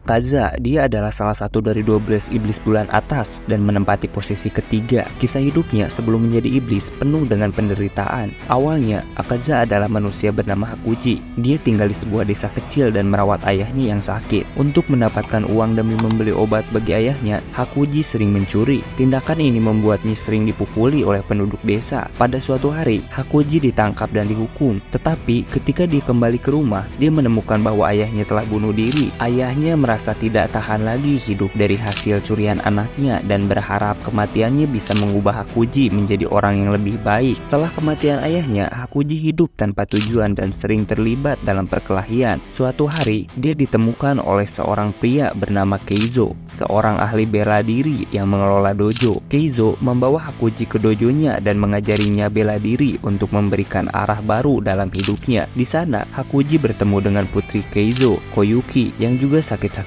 Akaza, dia adalah salah satu dari 12 iblis bulan atas dan menempati posisi ketiga. Kisah hidupnya sebelum menjadi iblis penuh dengan penderitaan. Awalnya, Akaza adalah manusia bernama Hakuji. Dia tinggal di sebuah desa kecil dan merawat ayahnya yang sakit. Untuk mendapatkan uang demi membeli obat bagi ayahnya, Hakuji sering mencuri. Tindakan ini membuatnya sering dipukuli oleh penduduk desa. Pada suatu hari, Hakuji ditangkap dan dihukum. Tetapi ketika dia kembali ke rumah, dia menemukan bahwa ayahnya telah bunuh diri. Ayahnya merasa tidak tahan lagi hidup dari hasil curian anaknya dan berharap kematiannya bisa mengubah Hakuji menjadi orang yang lebih baik. Setelah kematian ayahnya, Hakuji hidup tanpa tujuan dan sering terlibat dalam perkelahian. Suatu hari, dia ditemukan oleh seorang pria bernama Keizo, seorang ahli bela diri yang mengelola dojo. Keizo membawa Hakuji ke dojonya dan mengajarinya bela diri untuk memberikan arah baru dalam hidupnya. Di sana, Hakuji bertemu dengan putri Keizo, Koyuki, yang juga sakit-sakitan.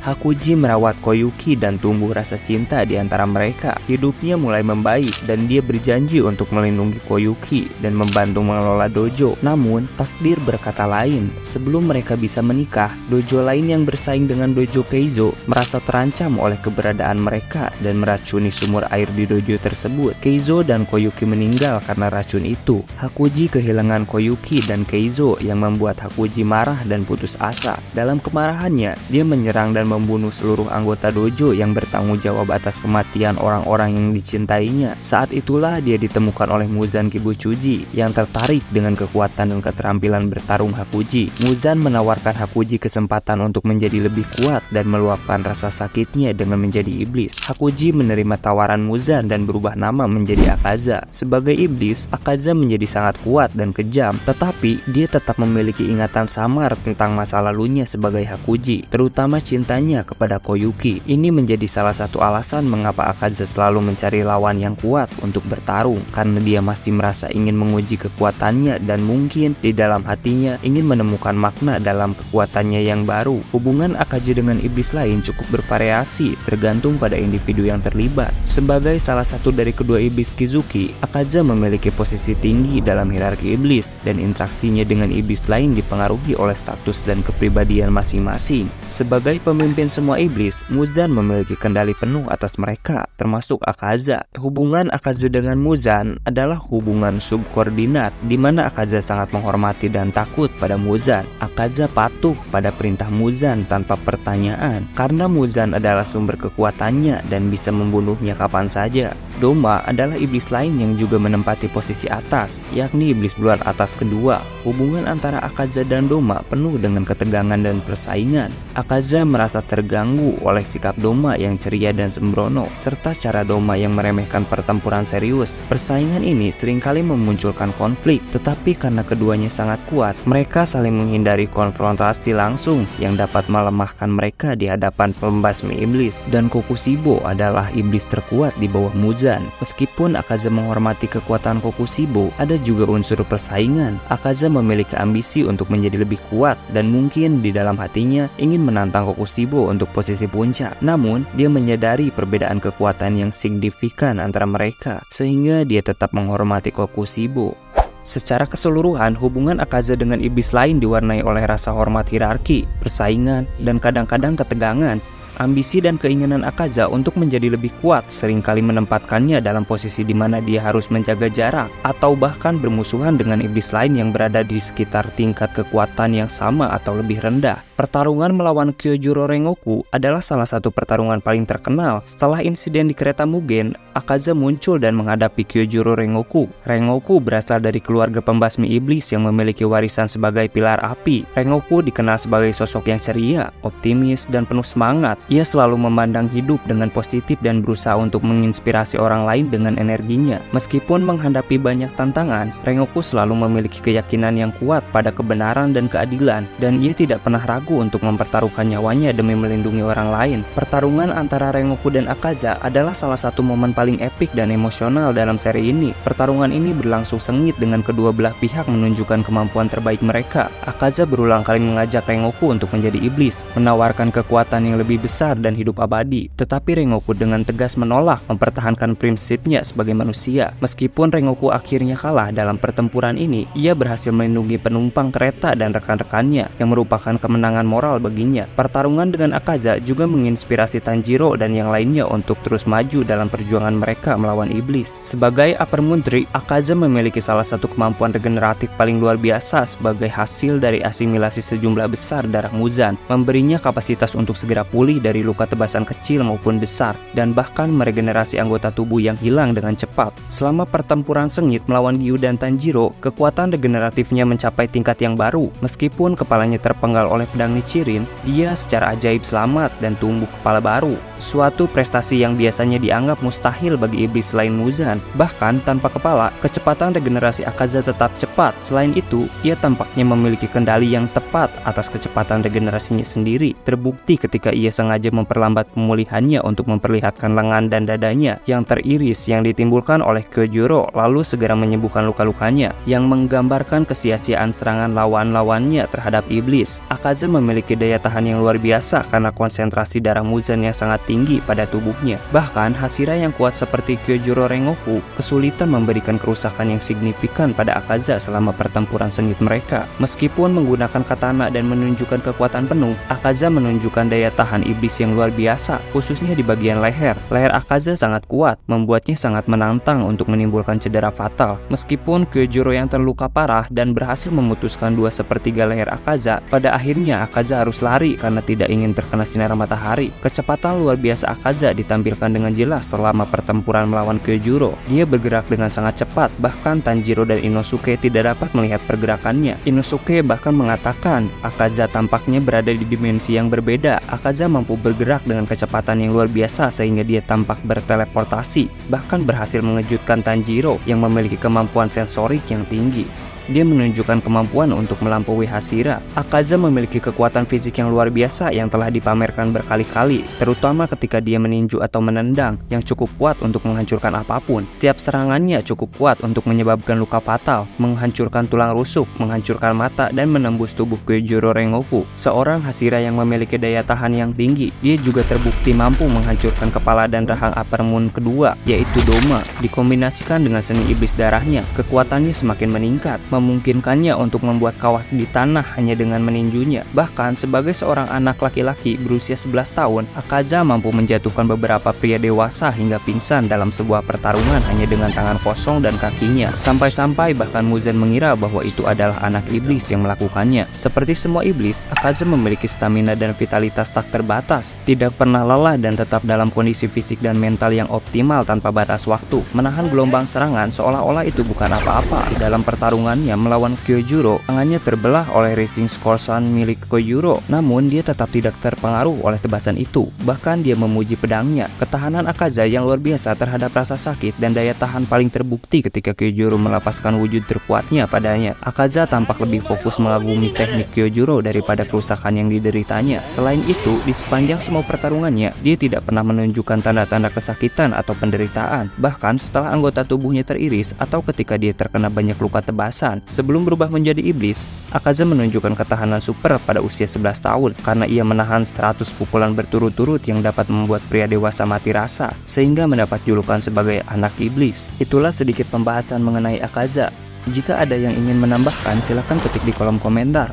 Hakuji merawat Koyuki dan tumbuh rasa cinta di antara mereka. Hidupnya mulai membaik dan dia berjanji untuk melindungi Koyuki dan membantu mengelola dojo. Namun, takdir berkata lain. Sebelum mereka bisa menikah, dojo lain yang bersaing dengan dojo Keizo merasa terancam oleh keberadaan mereka dan meracuni sumur air di dojo tersebut. Keizo dan Koyuki meninggal karena racun itu. Hakuji kehilangan Koyuki dan Keizo yang membuat Hakuji marah dan putus asa. Dalam kemarahannya, dia menyerang dan membunuh seluruh anggota dojo yang bertanggung jawab atas kematian orang-orang yang dicintainya. Saat itulah dia ditemukan oleh Muzan Kibuchuji yang tertarik dengan kekuatan dan keterampilan bertarung Hakuji. Muzan menawarkan Hakuji kesempatan untuk menjadi lebih kuat dan meluapkan rasa sakitnya dengan menjadi iblis. Hakuji menerima tawaran Muzan dan berubah nama menjadi Akaza. Sebagai iblis, Akaza menjadi sangat kuat dan kejam, tetapi dia tetap memiliki ingatan samar tentang masa lalunya sebagai Hakuji, terutama cintanya kepada Koyuki. Ini menjadi salah satu alasan mengapa Akaza selalu mencari lawan yang kuat untuk bertarung, karena dia masih merasa ingin menguji kekuatannya dan mungkin di dalam hatinya ingin menemukan makna dalam kekuatannya yang baru. Hubungan Akaza dengan iblis lain cukup bervariasi, tergantung pada individu yang terlibat. Sebagai salah satu dari kedua iblis Kizuki, Akaza memiliki posisi tinggi dalam hierarki iblis dan interaksinya dengan iblis lain dipengaruhi oleh status dan kepribadian masing-masing. Sebagai pemimpin semua iblis, Muzan memiliki kendali penuh atas mereka, termasuk Akaza. Hubungan Akaza dengan Muzan adalah hubungan subkoordinat, di mana Akaza sangat menghormati dan takut pada Muzan. Akaza patuh pada perintah Muzan tanpa pertanyaan, karena Muzan adalah sumber kekuatannya dan bisa membunuhnya kapan saja. Doma adalah iblis lain yang juga menempati posisi atas, yakni iblis bulan atas kedua. Hubungan antara Akaza dan Doma penuh dengan ketegangan dan persaingan. Akaza merasa terganggu oleh sikap Doma yang ceria dan sembrono, serta cara Doma yang meremehkan pertempuran serius. Persaingan ini seringkali memunculkan konflik, tetapi karena keduanya sangat kuat, mereka saling menghindari konfrontasi langsung yang dapat melemahkan mereka di hadapan pembasmi iblis. Dan Kokushibo adalah iblis terkuat di bawah Muzan. Meskipun Akaza menghormati kekuatan Kokushibo, ada juga unsur persaingan. Akaza memiliki ambisi untuk menjadi lebih kuat dan mungkin di dalam hatinya ingin menantang Kokushibo untuk posisi puncak. Namun, dia menyadari perbedaan kekuatan yang signifikan antara mereka, sehingga dia tetap menghormati Kokushibo. Secara keseluruhan, hubungan Akaza dengan iblis lain diwarnai oleh rasa hormat hierarki, persaingan, dan kadang-kadang ketegangan. Ambisi dan keinginan Akaza untuk menjadi lebih kuat seringkali menempatkannya dalam posisi di mana dia harus menjaga jarak atau bahkan bermusuhan dengan iblis lain yang berada di sekitar tingkat kekuatan yang sama atau lebih rendah. Pertarungan melawan Kyojuro Rengoku adalah salah satu pertarungan paling terkenal. Setelah insiden di kereta Mugen, Akaza muncul dan menghadapi Kyojuro Rengoku. Rengoku berasal dari keluarga pembasmi iblis yang memiliki warisan sebagai pilar api. Rengoku dikenal sebagai sosok yang ceria, optimis, dan penuh semangat. Ia selalu memandang hidup dengan positif dan berusaha untuk menginspirasi orang lain dengan energinya. Meskipun menghadapi banyak tantangan, Rengoku selalu memiliki keyakinan yang kuat pada kebenaran dan keadilan, dan ia tidak pernah ragu untuk mempertaruhkan nyawanya demi melindungi orang lain. Pertarungan antara Rengoku dan Akaza adalah salah satu momen paling epik dan emosional dalam seri ini. Pertarungan ini berlangsung sengit dengan kedua belah pihak menunjukkan kemampuan terbaik mereka. Akaza berulang kali mengajak Rengoku untuk menjadi iblis, menawarkan kekuatan yang lebih besar besar dan hidup abadi. Tetapi Rengoku dengan tegas menolak mempertahankan prinsipnya sebagai manusia. Meskipun Rengoku akhirnya kalah dalam pertempuran ini, ia berhasil melindungi penumpang kereta dan rekan-rekannya yang merupakan kemenangan moral baginya. Pertarungan dengan Akaza juga menginspirasi Tanjiro dan yang lainnya untuk terus maju dalam perjuangan mereka melawan iblis. Sebagai Upper Moon Tree, Akaza memiliki salah satu kemampuan regeneratif paling luar biasa sebagai hasil dari asimilasi sejumlah besar darah Muzan, memberinya kapasitas untuk segera pulih dari luka tebasan kecil maupun besar, dan bahkan meregenerasi anggota tubuh yang hilang dengan cepat. Selama pertempuran sengit melawan Gyu dan Tanjiro, kekuatan regeneratifnya mencapai tingkat yang baru. Meskipun kepalanya terpenggal oleh pedang Nichirin, dia secara ajaib selamat dan tumbuh kepala baru. Suatu prestasi yang biasanya dianggap mustahil bagi iblis selain Muzan. Bahkan tanpa kepala, kecepatan regenerasi Akaza tetap cepat. Selain itu, ia tampaknya memiliki kendali yang tepat atas kecepatan regenerasinya sendiri. Terbukti ketika ia sengaja memperlambat pemulihannya untuk memperlihatkan lengan dan dadanya yang teriris yang ditimbulkan oleh Kyojuro, lalu segera menyembuhkan luka-lukanya, yang menggambarkan kesia-siaan serangan lawan-lawannya terhadap iblis. Akaza memiliki daya tahan yang luar biasa karena konsentrasi darah Muzan yang sangat tinggi pada tubuhnya. Bahkan Hashira yang kuat seperti Kyojuro Rengoku kesulitan memberikan kerusakan yang signifikan pada Akaza selama pertempuran sengit mereka. Meskipun menggunakan katana dan menunjukkan kekuatan penuh, Akaza menunjukkan daya tahan iblis yang luar biasa, khususnya di bagian leher. Leher Akaza sangat kuat, membuatnya sangat menantang untuk menimbulkan cedera fatal. Meskipun Kyojuro yang terluka parah dan berhasil memutuskan 2/3 leher Akaza, pada akhirnya Akaza harus lari karena tidak ingin terkena sinar matahari. Kecepatan luar biasa Akaza ditampilkan dengan jelas selama pertempuran melawan Kyojuro. Dia bergerak dengan sangat cepat, bahkan Tanjiro dan Inosuke tidak dapat melihat pergerakannya. Inosuke bahkan mengatakan Akaza tampaknya berada di dimensi yang berbeda. Akaza mampu bergerak dengan kecepatan yang luar biasa sehingga dia tampak berteleportasi, bahkan berhasil mengejutkan Tanjiro yang memiliki kemampuan sensorik yang tinggi. Dia menunjukkan kemampuan untuk melampaui Hashira. Akaza memiliki kekuatan fisik yang luar biasa yang telah dipamerkan berkali-kali, terutama ketika dia meninju atau menendang, yang cukup kuat untuk menghancurkan apapun. Tiap serangannya cukup kuat untuk menyebabkan luka fatal, menghancurkan tulang rusuk, menghancurkan mata, dan menembus tubuh Kyojuro Rengoku. Seorang Hashira yang memiliki daya tahan yang tinggi, dia juga terbukti mampu menghancurkan kepala dan rahang Upper Moon kedua, yaitu Doma. Dikombinasikan dengan seni iblis darahnya, kekuatannya semakin meningkat, memungkinkannya untuk membuat kawah di tanah hanya dengan meninjunya. Bahkan sebagai seorang anak laki-laki berusia 11 tahun, Akaza mampu menjatuhkan beberapa pria dewasa hingga pingsan dalam sebuah pertarungan hanya dengan tangan kosong dan kakinya. Sampai-sampai bahkan Muzan mengira bahwa itu adalah anak iblis yang melakukannya. Seperti semua iblis, Akaza memiliki stamina dan vitalitas tak terbatas, tidak pernah lelah dan tetap dalam kondisi fisik dan mental yang optimal tanpa batas waktu. Menahan gelombang serangan seolah-olah itu bukan apa-apa. Dalam pertarungan melawan Kyojuro, tangannya terbelah oleh Rising Scorpion milik Kyojuro. Namun dia tetap tidak terpengaruh oleh tebasan itu. Bahkan dia memuji pedangnya. Ketahanan Akaza yang luar biasa terhadap rasa sakit dan daya tahan paling terbukti ketika Kyojuro melepaskan wujud terkuatnya padanya. Akaza tampak lebih fokus mengagumi teknik Kyojuro daripada kerusakan yang dideritanya. Selain itu, di sepanjang semua pertarungannya, dia tidak pernah menunjukkan tanda-tanda kesakitan atau penderitaan. Bahkan setelah anggota tubuhnya teriris atau ketika dia terkena banyak luka tebasan. Sebelum berubah menjadi iblis, Akaza menunjukkan ketahanan super pada usia 11 tahun karena ia menahan 100 pukulan berturut-turut yang dapat membuat pria dewasa mati rasa, sehingga mendapat julukan sebagai anak iblis. Itulah sedikit pembahasan mengenai Akaza. Jika ada yang ingin menambahkan, silakan ketik di kolom komentar.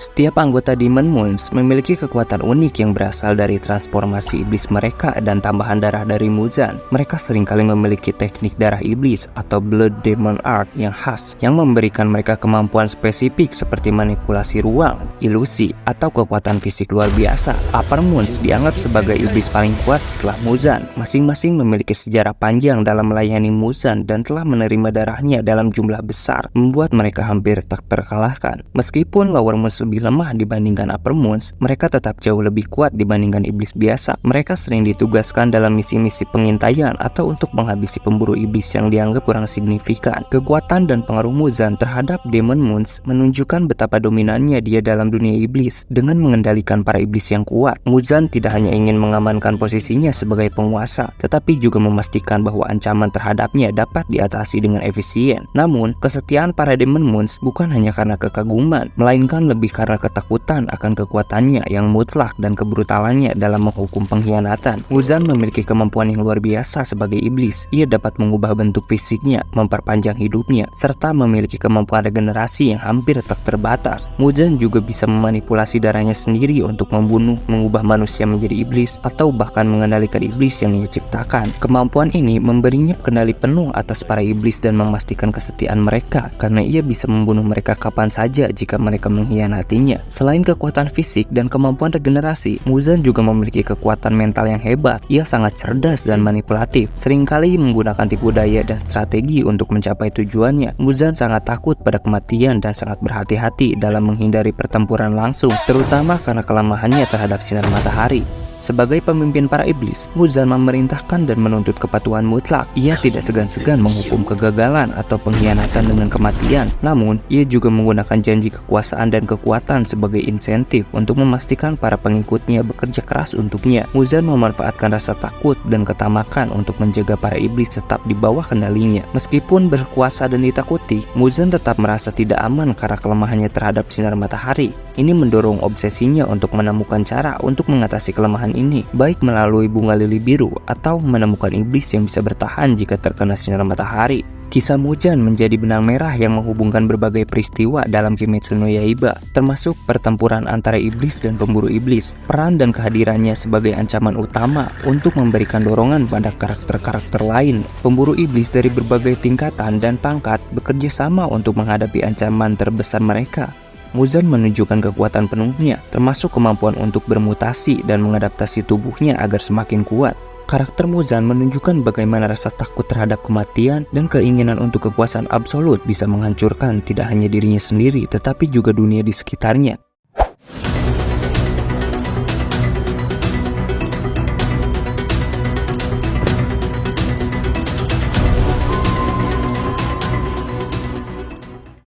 Setiap anggota Demon Moons memiliki kekuatan unik yang berasal dari transformasi iblis mereka dan tambahan darah dari Muzan. Mereka seringkali memiliki teknik darah iblis atau Blood Demon Art yang khas, yang memberikan mereka kemampuan spesifik seperti manipulasi ruang, ilusi, atau kekuatan fisik luar biasa. Upper Moons dianggap sebagai iblis paling kuat setelah Muzan. Masing-masing memiliki sejarah panjang dalam melayani Muzan dan telah menerima darahnya dalam jumlah besar, membuat mereka hampir tak terkalahkan. Meskipun Lower Moons lebih lemah dibandingkan Upper Moons, mereka tetap jauh lebih kuat dibandingkan iblis biasa. Mereka sering ditugaskan dalam misi-misi pengintaian atau untuk menghabisi pemburu iblis yang dianggap kurang signifikan. Kekuatan dan pengaruh Muzan terhadap Demon Moons menunjukkan betapa dominannya dia dalam dunia iblis. Dengan mengendalikan para iblis yang kuat, Muzan tidak hanya ingin mengamankan posisinya sebagai penguasa, tetapi juga memastikan bahwa ancaman terhadapnya dapat diatasi dengan efisien. Namun, kesetiaan para Demon Moons bukan hanya karena kekaguman, melainkan lebih karena karena ketakutan akan kekuatannya yang mutlak dan kebrutalannya dalam menghukum pengkhianatan. Muzan memiliki kemampuan yang luar biasa sebagai iblis. Ia dapat mengubah bentuk fisiknya, memperpanjang hidupnya, serta memiliki kemampuan regenerasi yang hampir tak terbatas. Muzan juga bisa memanipulasi darahnya sendiri untuk membunuh, mengubah manusia menjadi iblis, atau bahkan mengendalikan iblis yang ia ciptakan. Kemampuan ini memberinya kendali penuh atas para iblis dan memastikan kesetiaan mereka, karena ia bisa membunuh mereka kapan saja jika mereka mengkhianatinya. Selain kekuatan fisik dan kemampuan regenerasi, Muzan juga memiliki kekuatan mental yang hebat. Ia sangat cerdas dan manipulatif, seringkali menggunakan tipu daya dan strategi untuk mencapai tujuannya. Muzan sangat takut pada kematian dan sangat berhati-hati dalam menghindari pertempuran langsung, terutama karena kelemahannya terhadap sinar matahari. Sebagai pemimpin para iblis, Muzan memerintahkan dan menuntut kepatuhan mutlak. Ia tidak segan-segan menghukum kegagalan atau pengkhianatan dengan kematian. Namun, ia juga menggunakan janji kekuasaan dan kekuatan sebagai insentif untuk memastikan para pengikutnya bekerja keras untuknya. Muzan memanfaatkan rasa takut dan ketamakan untuk menjaga para iblis tetap di bawah kendalinya. Meskipun berkuasa dan ditakuti, Muzan tetap merasa tidak aman karena kelemahannya terhadap sinar matahari. Ini mendorong obsesinya untuk menemukan cara untuk mengatasi kelemahan ini, baik melalui bunga lili biru atau menemukan iblis yang bisa bertahan jika terkena sinar matahari. Kisah Muzan menjadi benang merah yang menghubungkan berbagai peristiwa dalam Kimetsu no Yaiba, termasuk pertempuran antara iblis dan pemburu iblis. Peran dan kehadirannya sebagai ancaman utama untuk memberikan dorongan pada karakter-karakter lain. Pemburu iblis dari berbagai tingkatan dan pangkat bekerja sama untuk menghadapi ancaman terbesar mereka. Muzan menunjukkan kekuatan penuhnya, termasuk kemampuan untuk bermutasi dan mengadaptasi tubuhnya agar semakin kuat. Karakter Muzan menunjukkan bagaimana rasa takut terhadap kematian dan keinginan untuk kekuasaan absolut bisa menghancurkan tidak hanya dirinya sendiri, tetapi juga dunia di sekitarnya.